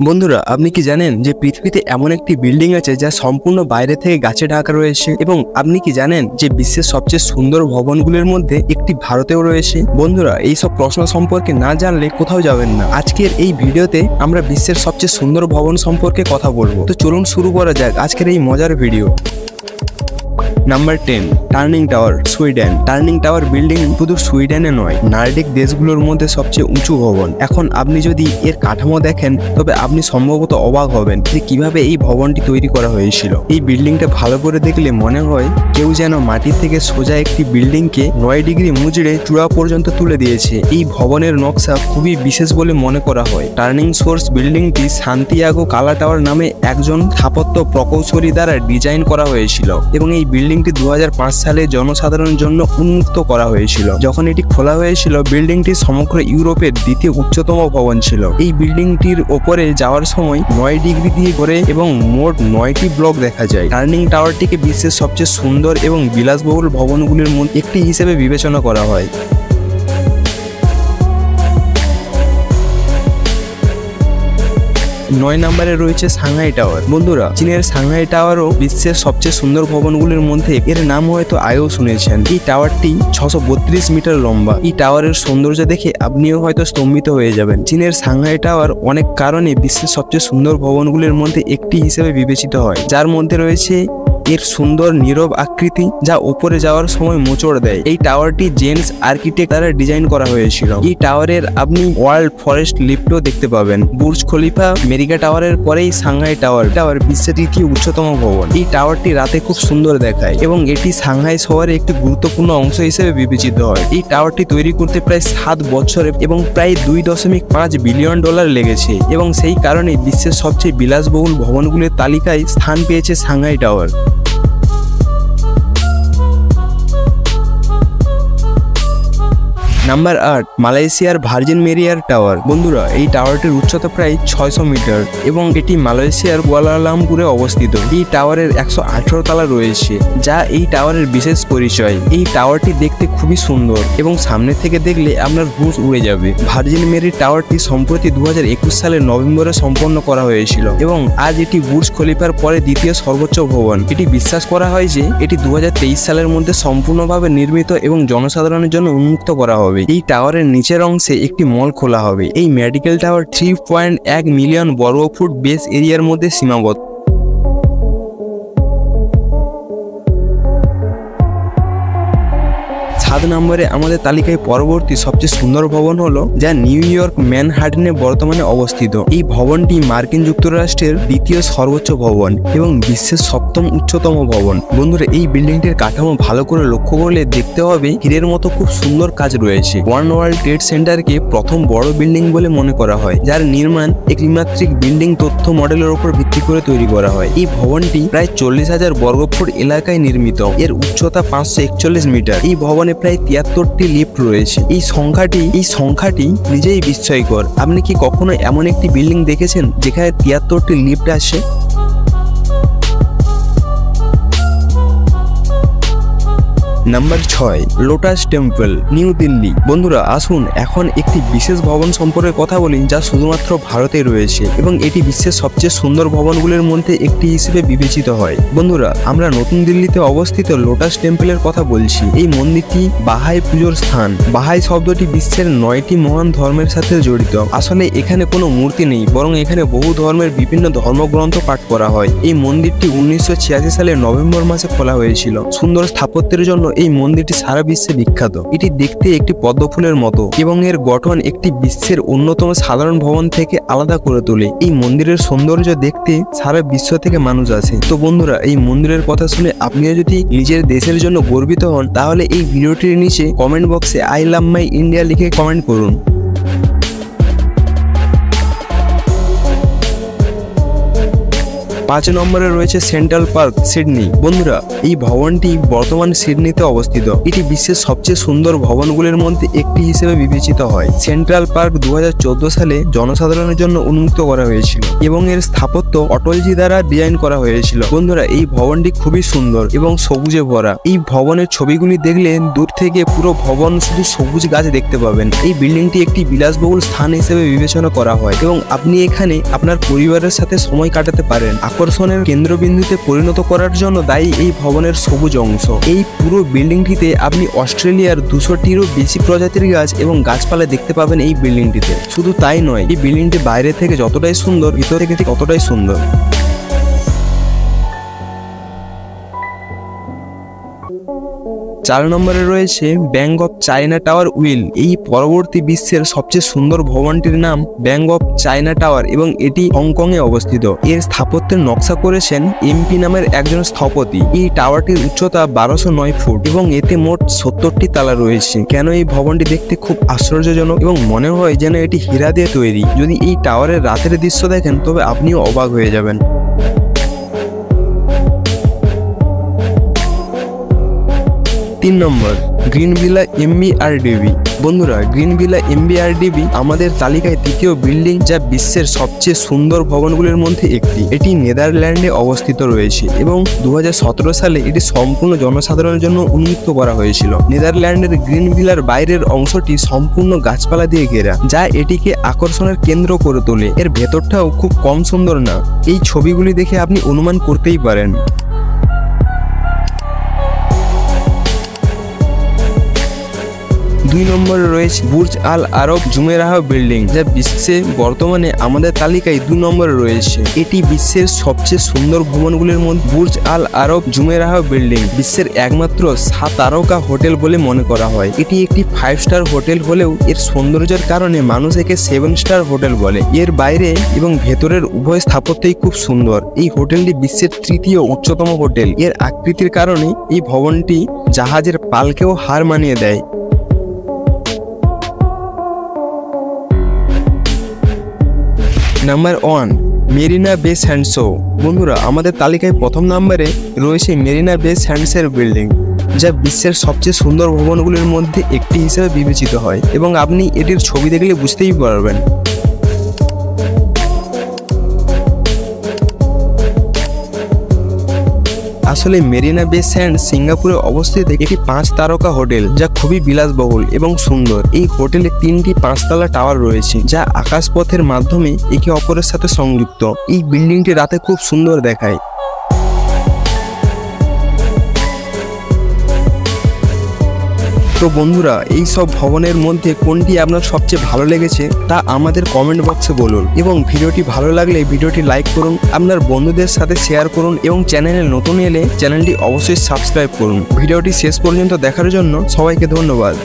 বন্ধুরা, আপনি কি জানেন যে পৃথিবীতে এমন একটি বিল্ডিং আছে যা সম্পূর্ণ বাইরে থেকে গাছে ঢাকা রয়েছে? এবং আপনি কি জানেন যে বিশ্বের সবচেয়ে সুন্দর ভবনগুলির মধ্যে একটি ভারতেও রয়েছে? বন্ধুরা, এই সব প্রশ্ন সম্পর্কে না জানলে কোথাও যাবেন না। আজকের এই ভিডিওতে আমরা বিশ্বের সবচেয়ে সুন্দর ভবন সম্পর্কে কথা বলবো। তো চলুন শুরু করা যাক আজকের এই মজার video. Number 10, turning tower, Sweden. Turning tower building শুধু সুইডেনে নয়, নর্ডিক দেশগুলোর মধ্যে সবচেয়ে উঁচু ভবন। এখন আপনি যদি এর কাঠামো দেখেন তবে আপনি সম্ভবত অবাক হবেন যে কিভাবে এই ভবনটি তৈরি করা হয়েছিল। এই বিল্ডিংটা ভালো করে দেখলে মনে হয় কেউ যেন মাটি থেকে সোজা একটি বিল্ডিংকে 9 ডিগ্রি মুচড়ে চূড়া পর্যন্ত তুলে দিয়েছে। এই ভবনের নকশা খুবই বিশেষ বলে মনে করা হয়। টার্নিং সোর্স বিল্ডিংটি সান্তিয়াগো কালা টাওয়ার নামে একজন স্থাপত্য প্রকৌশলী দ্বারা ডিজাইন করা হয়েছিল এবং এই বিল্ডিংটি 2005 সালে জনসাধারণের জন্য উন্মুক্ত করা হয়েছিল। যখন এটি খোলা হয়েছিল, বিল্ডিংটি সমগ্র ইউরোপের দ্বিতীয় উচ্চতম ভবন ছিল। এই বিল্ডিংটির ওপরে যাওয়ার সময় 9 ডিগ্রি দিয়ে করে এবং মোট 9টি ব্লক দেখা যায়। টার্নিং টাওয়ারটিকে বিশ্বের সবচেয়ে সুন্দর এবং বিলাসবহুল ভবনগুলির মধ্যে একটি হিসেবে বিবেচনা করা হয়। 9 নম্বরে রয়েছে সাংহাই টাওয়ার। বন্ধুরা, চীনের সাংহাই টাওয়ারও বিশ্বের সবচেয়ে সুন্দর ভবনগুলির মধ্যে। এর নাম হয়তো আগেও শুনেছেন। এই টাওয়ারটি 632 মিটার লম্বা। এই টাওয়ারের সৌন্দর্য দেখে আপনিও হয়তো স্তম্ভিত হয়ে যাবেন। চীনের সাংহাই টাওয়ার অনেক কারণে বিশ্বের সবচেয়ে সুন্দর ভবনগুলির মধ্যে একটি হিসেবে বিবেচিত হয়, যার মধ্যে রয়েছে এর সুন্দর নীরব আকৃতি যা উপরে যাওয়ার সময় মোচড় দেয়। এই টাওয়ারটি জেন্স আর্কিটেক্ট দ্বারা ডিজাইন করা হয়েছিল। এই টাওয়ারের আপনি ওয়ার্ল্ড ফরেস্ট লিফটও দেখতে পাবেন। বুর্জ খলিফা আমেরিকা টাওয়ারের পরেই সাংহাই টাওয়ার বিশ্বের তৃতীয় উচ্চতম ভবন। এই টাওয়ারটি রাতে খুব সুন্দর দেখায় এবং এটি সাংহাই শহরের একটি গুরুত্বপূর্ণ অংশ হিসেবে বিবেচিত হয়। এই টাওয়ারটি তৈরি করতে প্রায় 7 বছর এবং প্রায় $2.5 বিলিয়ন লেগেছে এবং সেই কারণে বিশ্বের সবচেয়ে বিলাসবহুল ভবনগুলির তালিকায় স্থান পেয়েছে সাংহাই টাওয়ার। নাম্বার 8, মালয়েশিয়ার ভার্জিন মেরিয়ার টাওয়ার। বন্ধুরা, এই টাওয়ারটির উচ্চতা প্রায় 600 মিটার এবং এটি মালয়েশিয়ার কুয়ালালামপুরে অবস্থিত। এই টাওয়ারের 118 তলা রয়েছে, যা এই টাওয়ারের বিশেষ পরিচয়। এই টাওয়ারটি দেখতে খুবই সুন্দর এবং সামনে থেকে দেখলে আপনার হুঁশ উড়ে যাবে। ভার্জিন মেরি টাওয়ারটি সম্প্রতি 2021 সালের নভেম্বরে সম্পন্ন করা হয়েছিল এবং আজ এটি বুর্জ খলিফার পরে দ্বিতীয় সর্বোচ্চ ভবন। এটি বিশ্বাস করা হয় যে এটি 2023 সালের মধ্যে সম্পূর্ণভাবে নির্মিত এবং জনসাধারণের জন্য উন্মুক্ত করা হবে। এই টাওয়ারের নিচের অংশে একটি মল খোলা হবে। এই মেডিকেল টাওয়ার 3.1 মিলিয়ন বর্গফুট বেস এরিয়ার মধ্যে সীমাবদ্ধ। 7 নম্বরে আমাদের তালিকায় পরবর্তী সবচেয়ে সুন্দর ভবন হলো যা নিউ ইয়র্ক ম্যানহাটনে বর্তমানে অবস্থিত। এই ভবনটি মার্কিন যুক্তরাষ্ট্রের দ্বিতীয় সর্বোচ্চ ভবন এবং বিশ্বের 7ম উচ্চতম ভবন। বন্ধুরা, এই বিল্ডিংটির কাঠামো ভালো করে লক্ষ্য করলে দেখতে হবে হীরের মতো খুব সুন্দর কাজ রয়েছে। ওয়ান ওয়ার্ল্ড ট্রেড সেন্টারকে প্রথম বড় বিল্ডিং বলে মনে করা হয়, যার নির্মাণ ত্রিমাত্রিক বিল্ডিং তথ্য মডেলের উপর ভিত্তি করে তৈরি করা হয়। এই ভবনটি প্রায় 40,000 বর্গফুট এলাকায় নির্মিত। এর উচ্চতা 541 মিটার। এই ভবনে প্রায় 73টি লিফট রয়েছে। এই সংখ্যাটি নিজেই বিস্ময়কর। আপনি কি কখনো এমন একটি বিল্ডিং দেখেছেন যেখানে 73টি লিফট আছে? Number 6, lotus temple, new Delhi. বন্ধুরা, আসুন এখন একটি বিশেষ ভবন সম্পর্কে কথা বলি যা শুধুমাত্র ভারতে রয়েছে এবং এটি বিশ্বের সবচেয়ে সুন্দর ভবনগুলির মধ্যে একটি হিসেবে বিবেচিত হয়। বন্ধুরা, আমরা নতুন দিল্লিতে অবস্থিত লোটাস টেম্পলের কথা বলছি। এই মন্দিরটি বাহাই পুজোর স্থান। বাহাই শব্দটি বিশ্বের 9টি মহান ধর্মের সাথে জড়িত। আসলে এখানে কোনো মূর্তি নেই, বরং এখানে বহু ধর্মের বিভিন্ন ধর্মগ্রন্থ পাঠ করা হয়। এই মন্দিরটি 1986 সালের নভেম্বর মাসে খোলা হয়েছিল। সুন্দর স্থাপত্যের জন্য এই মন্দিরটি সারা বিশ্বে বিখ্যাত। এটি দেখতে একটি পদ্ম ফুলের মতো এবং এর গঠন একটি বিশ্বের অন্যতম সাধারণ ভবন থেকে আলাদা করে তোলে। এই মন্দিরের সৌন্দর্য দেখতে সারা বিশ্ব থেকে মানুষ আসে। তো বন্ধুরা, এই মন্দিরের কথা শুনে আপনিও যদি নিজের দেশের জন্য গর্বিত হন তাহলে এই ভিডিওটির নিচে কমেন্ট বক্সে আই লাভ মাই ইন্ডিয়া লিখে কমেন্ট করুন। 5 5 নম্বরে রয়েছে সেন্ট্রাল পার্ক সিডনি। বন্ধুরা, এই ভবনটি বর্তমান সিডনিতে অবস্থিত। এটি বিশ্বের সবচেয়ে সুন্দর ভবনগুলির মধ্যে একটি হিসেবে বিবেচিত হয়। সেন্ট্রাল পার্ক 2014 সালে জনসাধারণের জন্য উন্মুক্ত করা হয়েছিল এবং এর স্থাপত্য অটলজি দ্বারা ডিজাইন করা হয়েছিল। বন্ধুরা, এই ভবনটি খুবই সুন্দর এবং সবুজে ভরা। এই ভবনের ছবিগুলি দেখলে দূর থেকে পুরো ভবন শুধু সবুজ গাছ দেখতে পাবেন। এই বিল্ডিংটি একটি বিলাসবহুল স্থান হিসেবে বিবেচনা করা হয় এবং আপনি এখানে আপনার পরিবারের সাথে সময় কাটাতে পারেন। আকর্ষণের কেন্দ্রবিন্দুতে পরিণত করার জন্য দায়ী এই ভবনের সবুজ অংশ। এই পুরো বিল্ডিংটিতে আপনি অস্ট্রেলিয়ার 200টিরও বেশি প্রজাতির গাছ এবং গাছপালা দেখতে পাবেন এই বিল্ডিংটিতে। শুধু তাই নয়, এই বিল্ডিংটি বাইরে থেকে যতটাই সুন্দর, ভিতর থেকে ঠিক ততটাই সুন্দর। 4 নম্বরে রয়েছে bank of China tower will. এই পরবর্তী বিশ্বের সবচেয়ে সুন্দর ভবনটির নাম ব্যাংক অফ চায়না টাওয়ার এবং এটি হংকং এ অবস্থিত। এর স্থাপত্যের নকশা করেছেন এমপি নামের একজন স্থপতি। এই টাওয়ারটির উচ্চতা 1209 ফুট এবং এতে মোট 70টি তালা রয়েছে। কেন এই ভবনটি দেখতে খুব আশ্চর্যজনক এবং মনে হয় যেন এটি হীরা দিয়ে তৈরি। যদি এই টাওয়ারের রাতের দৃশ্য দেখেন তবে আপনিও অবাক হয়ে যাবেন। 3 নম্বর, গ্রিন ভিলা এমবিআরডিবি। বন্ধুরা, গ্রিন ভিলা এমবিআরডিবি আমাদের তালিকায় তৃতীয় বিল্ডিং, যা বিশ্বের সবচেয়ে সুন্দর ভবনগুলির মধ্যে একটি। এটি নেদারল্যান্ডে অবস্থিত রয়েছে এবং 2017 সালে এটি সম্পূর্ণ জনসাধারণের জন্য উন্মুক্ত করা হয়েছিল। নেদারল্যান্ডের গ্রিন ভিলার বাইরের অংশটি সম্পূর্ণ গাছপালা দিয়ে ঘেরা, যা এটিকে আকর্ষণের কেন্দ্র করে তোলে। এর ভেতরটাও খুব কম সুন্দর না। এই ছবিগুলি দেখে আপনি অনুমান করতেই পারেন। 2 নম্বরে রয়েছে বুর্জ আল আরব জুমেরাহ বিল্ডিং, যা বিশ্বে বর্তমানে আমাদের তালিকায় 2 নম্বরে রয়েছে। এটি বিশ্বের সবচেয়ে সুন্দর ভবনগুলির মধ্যে। বুর্জ আল আরব জুমেরাহ বিল্ডিং বিশ্বের একমাত্র 7 তারকা হোটেল বলে মনে করা হয়। এটি একটি 5 স্টার হোটেল হলেও এর সৌন্দর্যের কারণে মানুষ একে 7 স্টার হোটেল বলে। এর বাইরে এবং ভেতরের উভয় স্থাপত্যই খুব সুন্দর। এই হোটেলটি বিশ্বের 3য় উচ্চতম হোটেল। এর আকৃতির কারণে এই ভবনটি জাহাজের পালকেও হার মানিয়ে দেয়। নাম্বার 1, মেরিনা বে স্যান্ডসো। বন্ধুরা, আমাদের তালিকায় প্রথম নম্বরে রয়েছে মেরিনা বে স্যান্ডসের বিল্ডিং, যা বিশ্বের সবচেয়ে সুন্দর ভবনগুলির মধ্যে একটি হিসেবে বিবেচিত হয় এবং আপনি এটির ছবি দেখলে বুঝতেই পারবেন। আসলে মেরিনা বে স্যান্ডস সিঙ্গাপুরে অবস্থিত একটি 5 তারকা হোটেল, যা খুবই বিলাসবহুল এবং সুন্দর। এই হোটেলে 3টি 5তলা টাওয়ার রয়েছে, যা আকাশপথের মাধ্যমে একে অপরের সাথে সংযুক্ত। এই বিল্ডিংটি রাতে খুব সুন্দর দেখায়। তো বন্ধুরা, এই সব ভবনের মধ্যে কোনটি আপনার সবচেয়ে ভালো লেগেছে তা আমাদের কমেন্ট বক্সে বলুন এবং ভিডিওটি ভালো লাগলে ভিডিওটি লাইক করুন, আপনার বন্ধুদের সাথে শেয়ার করুন এবং চ্যানেলে নতুন এলে চ্যানেলটি অবশ্যই সাবস্ক্রাইব করুন। ভিডিওটি শেষ পর্যন্ত দেখার জন্য সবাইকে ধন্যবাদ।